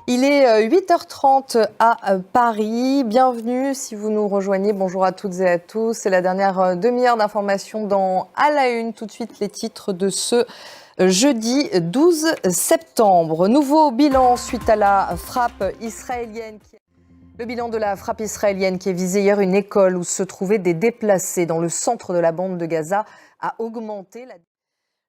Il est 8h30 à Paris. Bienvenue si vous nous rejoignez. Bonjour à toutes et à tous. C'est la dernière demi-heure d'information dans À la Une. Tout de suite, les titres de ce jeudi 12 septembre. Nouveau bilan suite à la frappe israélienne. Le bilan de la frappe israélienne qui a visé hier une école où se trouvaient des déplacés dans le centre de la bande de Gaza a augmenté.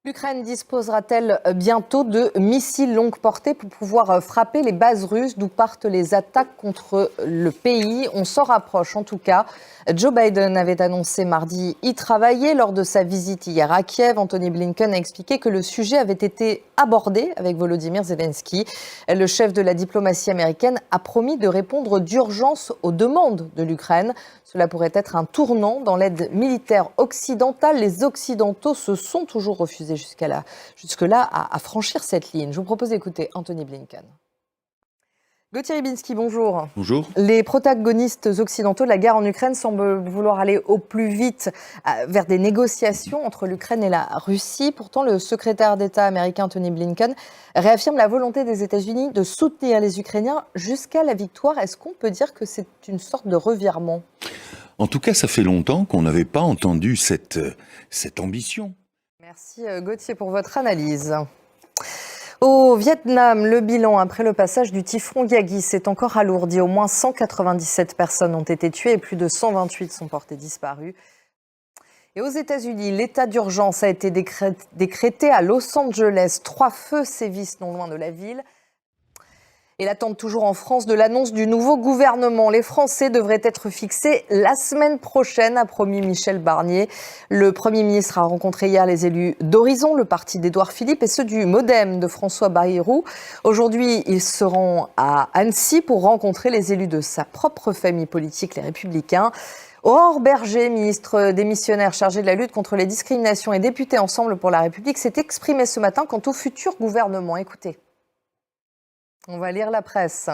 L'Ukraine disposera-t-elle bientôt de missiles longue portée pour pouvoir frapper les bases russes d'où partent les attaques contre le pays? On s'en rapproche en tout cas. Joe Biden avait annoncé mardi y travailler lors de sa visite hier à Kiev. Anthony Blinken a expliqué que le sujet avait été abordé avec Volodymyr Zelensky. Le chef de la diplomatie américaine a promis de répondre d'urgence aux demandes de l'Ukraine. Cela pourrait être un tournant dans l'aide militaire occidentale. Les Occidentaux se sont toujours refusés jusque-là à franchir cette ligne. Je vous propose d'écouter Anthony Blinken. Gauthier Rybinski, bonjour. Bonjour. Les protagonistes occidentaux de la guerre en Ukraine semblent vouloir aller au plus vite vers des négociations entre l'Ukraine et la Russie. Pourtant, le secrétaire d'État américain Anthony Blinken réaffirme la volonté des États-Unis de soutenir les Ukrainiens jusqu'à la victoire. Est-ce qu'on peut dire que c'est une sorte de revirement ? En tout cas, ça fait longtemps qu'on n'avait pas entendu cette ambition. Merci Gauthier pour votre analyse. Au Vietnam, le bilan après le passage du typhon Yagi s'est encore alourdi. Au moins 197 personnes ont été tuées et plus de 128 sont portées disparues. Et aux États-Unis, l'état d'urgence a été décrété à Los Angeles. 3 feux sévissent non loin de la ville. Et l'attente toujours en France de l'annonce du nouveau gouvernement. Les Français devraient être fixés la semaine prochaine, a promis Michel Barnier. Le Premier ministre a rencontré hier les élus d'Horizon, le parti d'Édouard Philippe, et ceux du MoDem de François Bayrou. Aujourd'hui, ils se rend à Annecy pour rencontrer les élus de sa propre famille politique, les Républicains. Aurore Berger, ministre démissionnaire chargée de la lutte contre les discriminations et députée Ensemble pour la République, s'est exprimée ce matin quant au futur gouvernement. Écoutez. On va lire la presse.